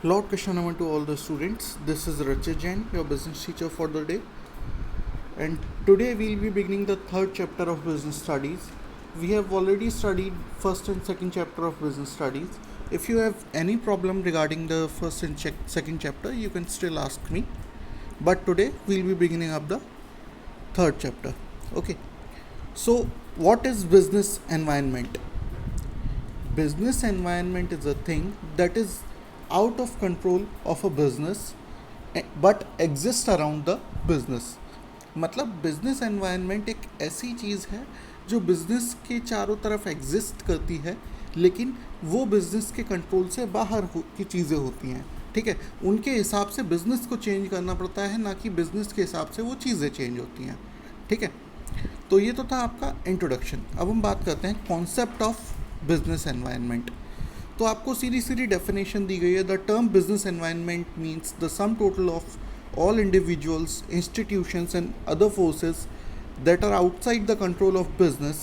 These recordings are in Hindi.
Lord Krishnanaman to all the students. This is Rachit Jain, your business teacher for the day. And today we'll be beginning the third chapter of business studies. We have already studied first and second chapter of business studies. If you have any problem regarding the first and second chapter, you can still ask me. But today we'll be beginning up the third chapter. Okay. So what is business environment? Business environment is a thing that is out of control of a business but exists around the business. मतलब बिजनेस एनवायरनमेंट एक ऐसी चीज़ है जो बिजनेस के चारों तरफ एग्जिस्ट करती है, लेकिन वो बिजनेस के कंट्रोल से बाहर की चीज़ें होती हैं. ठीक है, उनके हिसाब से बिजनेस को चेंज करना पड़ता है, ना कि बिजनेस के हिसाब से वो चीज़ें चेंज होती हैं. ठीक है, तो ये तो था आपका इंट्रोडक्शन. अब हम बात करते हैं कॉन्सेप्ट ऑफ बिजनेस एनवायरनमेंट. तो आपको सीधी सीधी डेफिनेशन दी गई है. The term business environment means the sum total of all individuals, institutions and other forces that are outside the control of business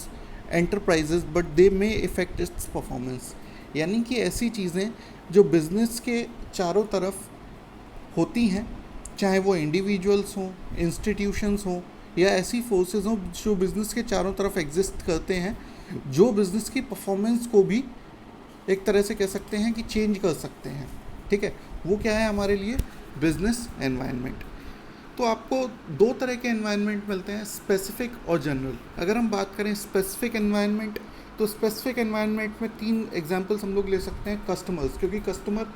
enterprises but they may affect its performance. यानी कि ऐसी चीज़ें जो बिज़नेस के चारों तरफ होती हैं, चाहे वो इंडिविजुअल्स हों, इंस्टीट्यूशंस हों या ऐसी फोर्सेस हों जो बिज़नेस के चारों तरफ एग्जिस्ट करते हैं, जो बिज़नेस की परफॉर्मेंस को भी एक तरह से कह सकते हैं कि चेंज कर सकते हैं. ठीक है, वो क्या है हमारे लिए? Business environment. तो आपको दो तरह के एनवायरनमेंट मिलते हैं, स्पेसिफिक और जनरल. अगर हम बात करें स्पेसिफिक एनवायरनमेंट, तो स्पेसिफिक एनवायरनमेंट में तीन एग्जांपल्स हम लोग ले सकते हैं. कस्टमर्स, क्योंकि कस्टमर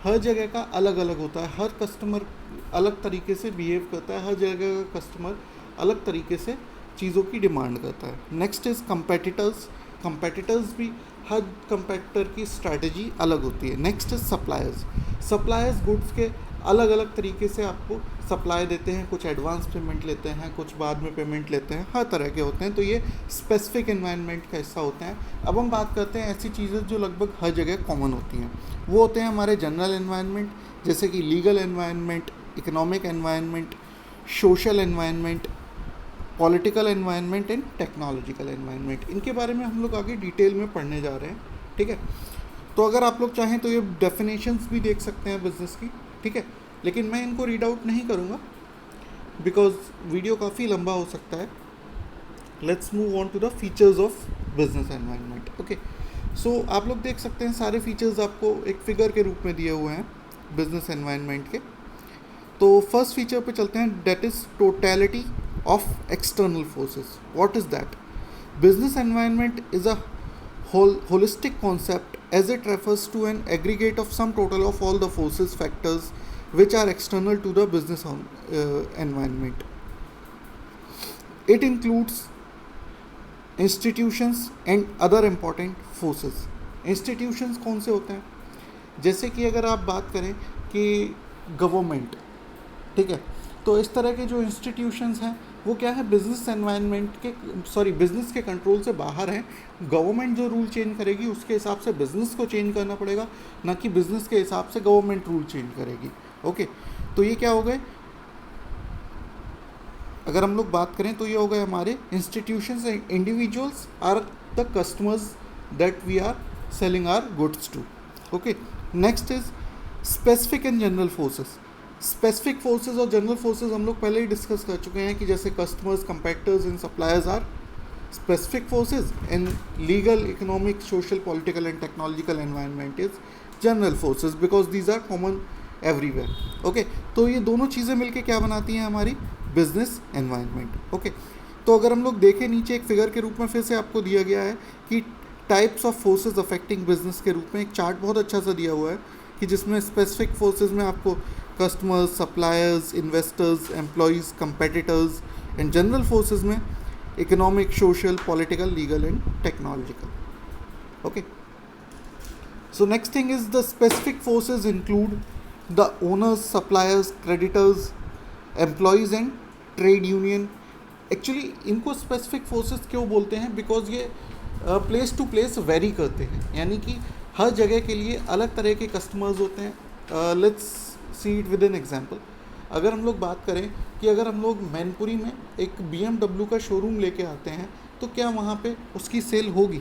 हर जगह का अलग अलग होता है, हर कस्टमर अलग तरीके से बिहेव करता है, हर जगह का कस्टमर अलग तरीके से चीज़ों की डिमांड करता है. Next is competitors. कंपेटिटर्स भी हर कंपेटिटर की स्ट्रैटेजी अलग होती है. Next is suppliers. Suppliers goods के अलग अलग तरीके से आपको सप्लाई देते हैं, कुछ एडवांस पेमेंट लेते हैं, कुछ बाद में पेमेंट लेते हैं, हर तरह के होते हैं. तो ये स्पेसिफिक एनवायरनमेंट का हिस्सा होते हैं. अब हम बात करते हैं ऐसी चीज़ें जो लगभग हर जगह कॉमन होती हैं. वो होते हैं हमारे जनरल एनवायरनमेंट, जैसे कि legal environment, economic environment, social environment, political environment and technological environment. इनके बारे में हम लोग आगे डिटेल में पढ़ने जा रहे हैं. ठीक है, तो अगर आप लोग चाहें तो ये डेफिनेशंस भी देख सकते हैं बिजनेस की. ठीक है, लेकिन मैं इनको रीड आउट नहीं करूँगा बिकॉज वीडियो काफ़ी लंबा हो सकता है. Let's move on to the features of business environment. Okay, so आप लोग देख सकते हैं सारे फीचर्स आपको एक फिगर के रूप में दिए हुए हैं बिजनेस एनवायरनमेंट के. तो फर्स्ट फीचर पे चलते हैं, that is totality of external forces. What is that? Business environment is a holistic concept as it refers to an aggregate of sum total of all the forces factors which are external to the business environment. It includes institutions and other important forces. Institutions कौन से होते हैं? जैसे कि अगर आप बात करें कि गवर्नमेंट, ठीक है, तो इस तरह के जो इंस्टीट्यूशंस हैं वो क्या है, बिजनेस एनवायरनमेंट के बिजनेस के कंट्रोल से बाहर हैं. गवर्नमेंट जो रूल चेंज करेगी उसके हिसाब से बिजनेस को चेंज करना पड़ेगा, ना कि बिजनेस के हिसाब से गवर्नमेंट रूल चेंज करेगी. ओके, तो ये क्या हो गए, अगर हम लोग बात करें तो ये हो गए हमारे institutions and individuals are the customers that we are selling our goods to. Okay, next is specific and general forces. Specific forces और जनरल फोर्सेस हम लोग पहले ही डिस्कस कर चुके हैं कि जैसे customers, competitors and suppliers are specific forces and legal, economic, social, political and technological environment is general forces because these are common everywhere. Okay, तो ये दोनों चीज़ें मिलकर क्या बनाती हैं, हमारी बिजनेस एनवायरनमेंट. ओके, तो अगर हम लोग देखें नीचे एक फिगर के रूप में फिर से आपको दिया गया है कि types of forces affecting business के रूप में एक चार्ट बहुत अच्छा सा दिया हुआ है कि जिसमें स्पेसिफिक फोर्सेज में आपको customers, suppliers, investors, employees, competitors and general forces में economic, social, political, legal and technological. Okay, so next thing is the specific forces include the owners, suppliers, creditors, employees and trade union. Actually इनको स्पेसिफिक फोर्सेज क्यों बोलते हैं, बिकॉज ये प्लेस टू प्लेस वेरी करते हैं, यानी कि हर जगह के लिए अलग तरह के कस्टमर्स होते हैं. Let's see it with an example. अगर हम लोग बात करें कि अगर हम लोग मैनपुरी में एक BMW का शोरूम लेके आते हैं तो क्या वहाँ पे उसकी सेल होगी?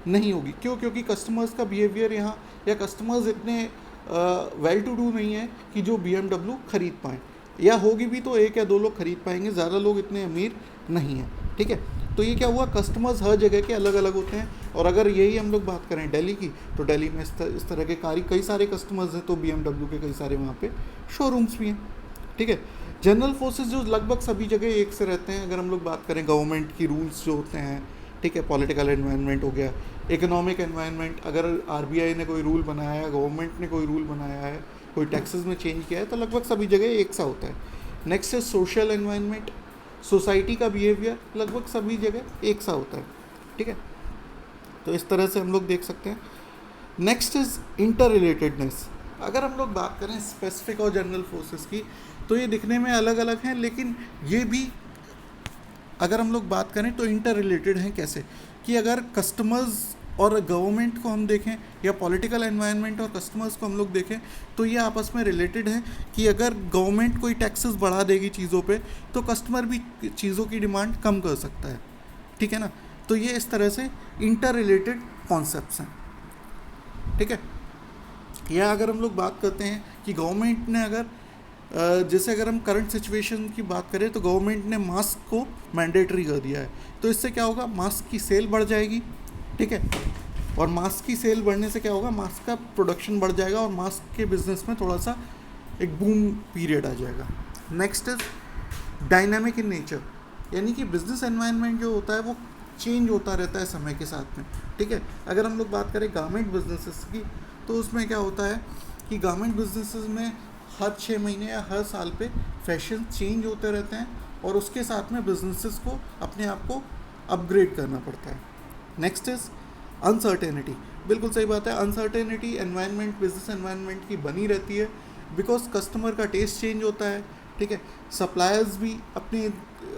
नहीं होगी. क्यों? क्योंकि कस्टमर्स का बिहेवियर यहाँ या कस्टमर्स इतने वेल टू डू नहीं है कि जो BMW खरीद पाएँ, या होगी भी तो एक या दो लोग खरीद पाएंगे, ज़्यादा लोग इतने अमीर नहीं हैं, ठीक है। तो ये क्या हुआ, कस्टमर्स हर जगह के अलग अलग होते हैं। और अगर यही हम लोग बात करें दिल्ली की, तो दिल्ली में इस तरह के कई सारे कस्टमर्स हैं, तो BMW के कई सारे वहाँ पे शोरूम्स भी हैं, ठीक है। जनरल फोर्सेस जो लगभग सभी जगह एक से रहते हैं। अगर हम लोग बात करें गवर्नमेंट की रूल्स जो होते हैं, ठीक है, पॉलिटिकल एनवायरनमेंट हो गया, इकोनॉमिक एनवायरनमेंट, अगर RBI ने कोई रूल बनाया है, गवर्नमेंट ने कोई रूल बनाया है, कोई टैक्सेस में चेंज किया है, तो लगभग सभी जगह एक सा होता है। नेक्स्ट है सोशल एनवायरनमेंट, सोसाइटी का बिहेवियर लगभग सभी जगह एक सा होता है, ठीक है। तो इस तरह से हम लोग देख सकते हैं। Next is inter relatedness. अगर हम लोग बात करें स्पेसिफिक और जनरल फोर्सेस की, तो ये दिखने में अलग अलग हैं, लेकिन ये भी अगर हम लोग बात करें तो इंटर रिलेटेड हैं। कैसे कि अगर कस्टमर्स और गवर्नमेंट को हम देखें, या पॉलिटिकल एनवायरनमेंट और कस्टमर्स को हम लोग देखें, तो ये आपस में रिलेटेड है कि अगर गवर्नमेंट कोई टैक्सेस बढ़ा देगी चीज़ों पे, तो कस्टमर भी चीज़ों की डिमांड कम कर सकता है, ठीक है ना। तो ये इस तरह से इंटर रिलेटेड कॉन्सेप्ट्स हैं, ठीक है। या अगर हम लोग बात करते हैं कि गवर्नमेंट ने जैसे अगर हम करंट सिचुएशन की बात करें, तो गवर्नमेंट ने मास्क को मैंडेटरी कर दिया है, तो इससे क्या होगा, मास्क की सेल बढ़ जाएगी, ठीक है। और मास्क की सेल बढ़ने से क्या होगा, मास्क का प्रोडक्शन बढ़ जाएगा और मास्क के बिजनेस में थोड़ा सा एक बूम पीरियड आ जाएगा। Next is dynamic in nature, यानी कि बिजनेस एनवायरनमेंट जो होता है वो चेंज होता रहता है समय के साथ में, ठीक है। अगर हम लोग बात करें गारमेंट बिजनेसेस की, तो उसमें क्या होता है कि गारमेंट बिजनेसेस में हर 6 महीने या हर साल पे फैशन चेंज होते रहते हैं, और उसके साथ में बिजनेसेस को अपने आप को अपग्रेड करना पड़ता है। Next is uncertainty. बिल्कुल सही बात है, अनसर्टेनिटी एनवायरनमेंट, बिजनेस एनवायरनमेंट की बनी रहती है, बिकॉज कस्टमर का टेस्ट चेंज होता है, ठीक है। सप्लायर्स भी अपने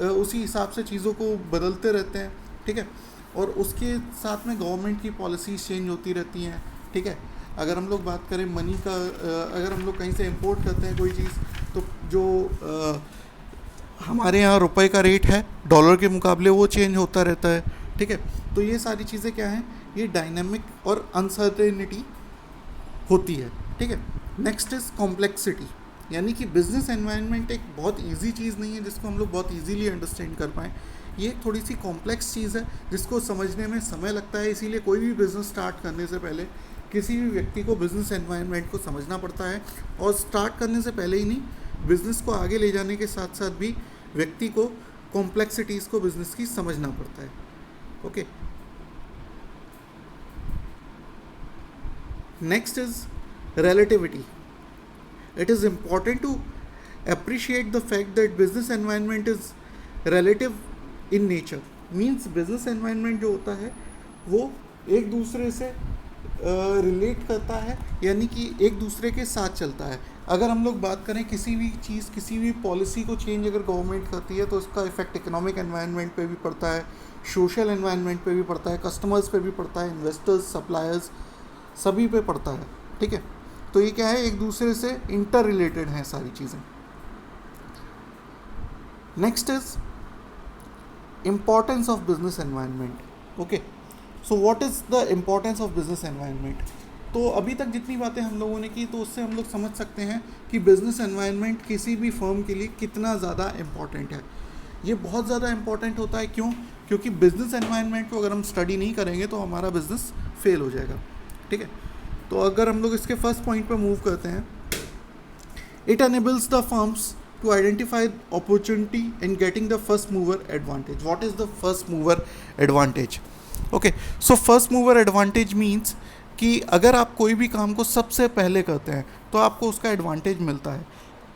उसी हिसाब से चीज़ों को बदलते रहते हैं, ठीक है। और उसके साथ में गवर्नमेंट की पॉलिसीज चेंज होती रहती हैं, ठीक है। अगर हम लोग बात करें मनी का, अगर हम लोग कहीं से इंपोर्ट करते हैं कोई चीज़, तो जो हमारे यहाँ रुपए का रेट है डॉलर के मुकाबले, वो चेंज होता रहता है, ठीक है। तो ये सारी चीज़ें क्या हैं, ये डायनामिक और अनसर्टेनिटी होती है, ठीक है। नेक्स्ट इज कॉम्प्लेक्सिटी, यानी कि बिजनेस एनवायरनमेंट एक बहुत इजी चीज़ नहीं है जिसको हम लोग बहुत इजीली अंडरस्टैंड कर पाएँ। ये थोड़ी सी कॉम्प्लेक्स चीज़ है जिसको समझने में समय लगता है, इसीलिए कोई भी बिज़नेस स्टार्ट करने से पहले किसी भी व्यक्ति को बिज़नेस एनवायरनमेंट को समझना पड़ता है, और स्टार्ट करने से पहले ही नहीं, बिज़नेस को आगे ले जाने के साथ साथ भी व्यक्ति को कॉम्प्लेक्सिटीज़ को बिज़नेस की समझना पड़ता है, okay. Next is relativity. It is important to appreciate the fact that business environment is relative in nature. Means business environment जो होता है वो एक दूसरे से रिलेट करता है, यानी कि एक दूसरे के साथ चलता है। अगर हम लोग बात करें किसी भी चीज़, किसी भी पॉलिसी को चेंज अगर गवर्नमेंट करती है, तो उसका इफेक्ट इकोनॉमिक एनवायरनमेंट पे भी पड़ता है, सोशल एनवायरनमेंट पे भी पड़ता है, कस्टमर्स पे भी पड़ता है, इन्वेस्टर्स, सप्लायर्स, सभी पे पड़ता है, ठीक है। तो ये क्या है, एक दूसरे से इंटर रिलेटेड हैं सारी चीज़ें। Next is importance of business environment, okay. So what is the importance of business environment. तो अभी तक जितनी बातें हम लोगों ने की, तो उससे हम लोग समझ सकते हैं कि बिजनेस एनवायरनमेंट किसी भी फर्म के लिए कितना ज़्यादा इम्पॉर्टेंट है। ये बहुत ज़्यादा इम्पॉर्टेंट होता है, क्यों? क्योंकि बिजनेस एनवायरनमेंट को अगर हम स्टडी नहीं करेंगे तो हमारा बिजनेस फेल हो जाएगा, ठीक है। तो अगर हम लोग इसके फर्स्ट पॉइंट पे मूव करते हैं, it enables the firms to identify opportunity in getting the first mover advantage. What is the first mover advantage? Okay, so first mover advantage means कि अगर आप कोई भी काम को सबसे पहले करते हैं तो आपको उसका एडवांटेज मिलता है।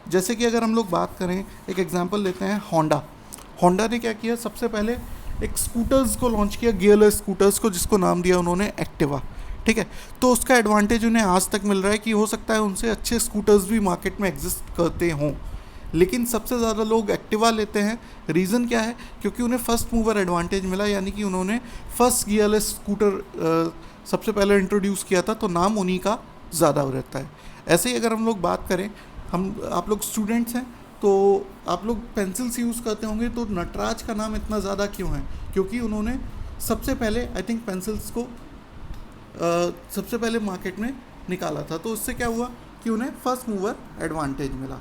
जैसे कि अगर हम लोग बात करें, एक एग्जांपल लेते हैं, होंडा ने क्या किया, सबसे पहले एक स्कूटर्स को लॉन्च किया, गियरलेस स्कूटर्स को, जिसको नाम दिया उन्होंने एक्टिवा, ठीक है। तो उसका एडवांटेज उन्हें आज तक मिल रहा है कि हो सकता है उनसे अच्छे स्कूटर्स भी मार्केट में एग्जिस्ट करते हों, लेकिन सबसे ज़्यादा लोग एक्टिवा लेते हैं। रीज़न क्या है? क्योंकि उन्हें फर्स्ट मूवर एडवांटेज मिला, यानी कि उन्होंने फर्स्ट गियरलेस स्कूटर सबसे पहले इंट्रोड्यूस किया था, तो नाम उन्हीं का ज़्यादा रहता है। ऐसे ही अगर हम लोग बात करें, आप लोग स्टूडेंट्स हैं तो आप लोग पेंसिल्स यूज़ करते होंगे, तो नटराज का नाम इतना ज़्यादा क्यों है? क्योंकि उन्होंने सबसे पहले आई थिंक पेंसिल्स को सबसे पहले मार्केट में निकाला था, तो उससे क्या हुआ कि उन्हें फर्स्ट मूवर एडवांटेज मिला।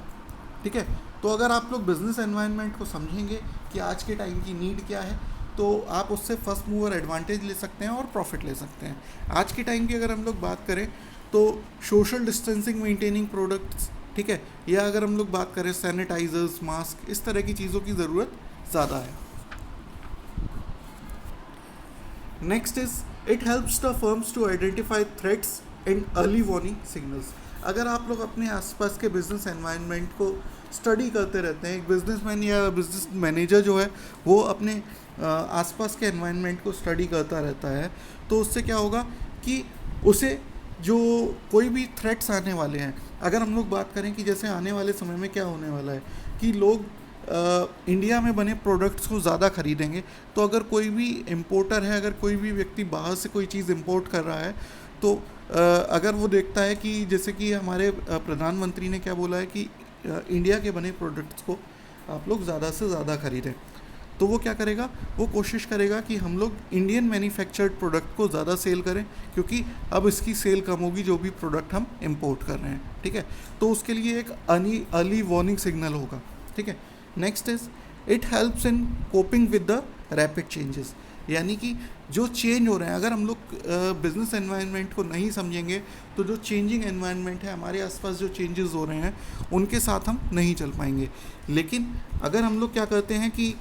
ठीक है, तो अगर आप लोग बिजनेस एनवायरनमेंट को समझेंगे कि आज के टाइम की नीड क्या है, तो आप उससे फर्स्ट मूवर एडवांटेज ले सकते हैं और प्रॉफिट ले सकते हैं। आज के टाइम की अगर हम लोग बात करें तो सोशल डिस्टेंसिंग मेंटेनिंग प्रोडक्ट्स, ठीक है, या अगर हम लोग बात करें सैनिटाइजर्स, मास्क, इस तरह की चीज़ों की ज़रूरत ज़्यादा है। Next is it helps the firms to identify threats and early warning signals. अगर आप लोग अपने आसपास के बिजनेस एनवायरनमेंट को स्टडी करते रहते हैं, एक बिजनेसमैन या बिजनेस मैनेजर जो है वो अपने आसपास के एनवायरनमेंट को स्टडी करता रहता है, तो उससे क्या होगा कि उसे जो कोई भी थ्रेट्स आने वाले हैं, अगर हम लोग बात करें कि जैसे आने वाले समय में क्या होने वाला है कि लोग इंडिया में बने प्रोडक्ट्स को ज़्यादा खरीदेंगे, तो अगर कोई भी इम्पोर्टर है, अगर कोई भी व्यक्ति बाहर से कोई चीज़ इम्पोर्ट कर रहा है, तो अगर वो देखता है कि जैसे कि हमारे प्रधानमंत्री ने क्या बोला है कि इंडिया के बने प्रोडक्ट्स को आप लोग ज़्यादा से ज़्यादा खरीदें, तो वो क्या करेगा, वो कोशिश करेगा कि हम लोग इंडियन मैन्युफैक्चर्ड प्रोडक्ट को ज़्यादा सेल करें, क्योंकि अब इसकी सेल कम होगी जो भी प्रोडक्ट हम इंपोर्ट कर रहे हैं। ठीक है, तो उसके लिए एक अर्ली वार्निंग सिग्नल होगा। ठीक है, next is it helps in coping with the rapid changes, यानी कि जो चेंज हो रहे हैं, अगर हम लोग बिजनेस एनवायरनमेंट को नहीं समझेंगे तो जो चेंजिंग एनवायरनमेंट है, हमारे आसपास जो चेंजेस हो रहे हैं उनके साथ हम नहीं चल पाएंगे। लेकिन अगर हम लोग क्या करते हैं कि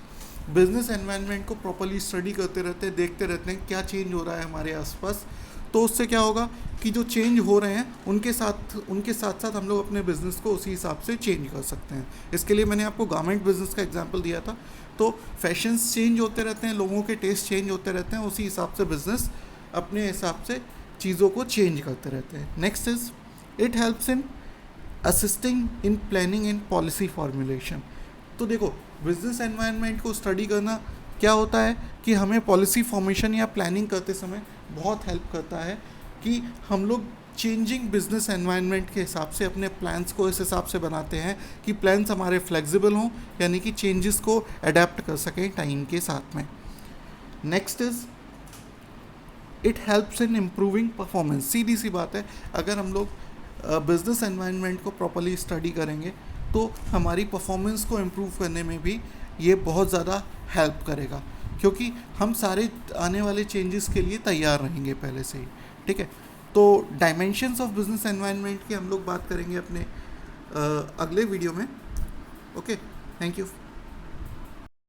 बिजनेस एनवायरनमेंट को प्रॉपर्ली स्टडी करते रहते हैं, देखते रहते हैं क्या चेंज हो रहा है हमारे आसपास, तो उससे क्या होगा कि जो चेंज हो रहे हैं उनके साथ साथ हम लोग अपने बिज़नेस को उसी हिसाब से चेंज कर सकते हैं। इसके लिए मैंने आपको गारमेंट बिजनेस का एग्जांपल दिया था। तो फैशंस चेंज होते रहते हैं, लोगों के टेस्ट चेंज होते रहते हैं, उसी हिसाब से बिजनेस अपने हिसाब से चीज़ों को चेंज करते रहते हैं। Next is it helps in assisting in planning and policy formulation. तो देखो, बिजनेस एनवायरनमेंट को स्टडी करना क्या होता है कि हमें पॉलिसी फॉर्मेशन या प्लानिंग करते समय बहुत हेल्प करता है कि हम लोग चेंजिंग बिजनेस एनवायरनमेंट के हिसाब से अपने प्लान्स को इस हिसाब से बनाते हैं कि प्लान्स हमारे फ्लेक्सिबल हों, यानी कि चेंजेस को अडेप्ट कर सकें टाइम के साथ में। Next is it helps in improving performance. सीधी सी बात है, अगर हम लोग बिजनेस एनवायरनमेंट को प्रॉपर्ली स्टडी करेंगे तो हमारी परफॉर्मेंस को इम्प्रूव करने में भी ये बहुत ज़्यादा हेल्प करेगा, क्योंकि हम सारे आने वाले चेंजेस के लिए तैयार रहेंगे पहले से ही। ठीक है, तो डायमेंशंस ऑफ बिजनेस एनवायरनमेंट की हम लोग बात करेंगे अपने अगले वीडियो में। Okay, thank you.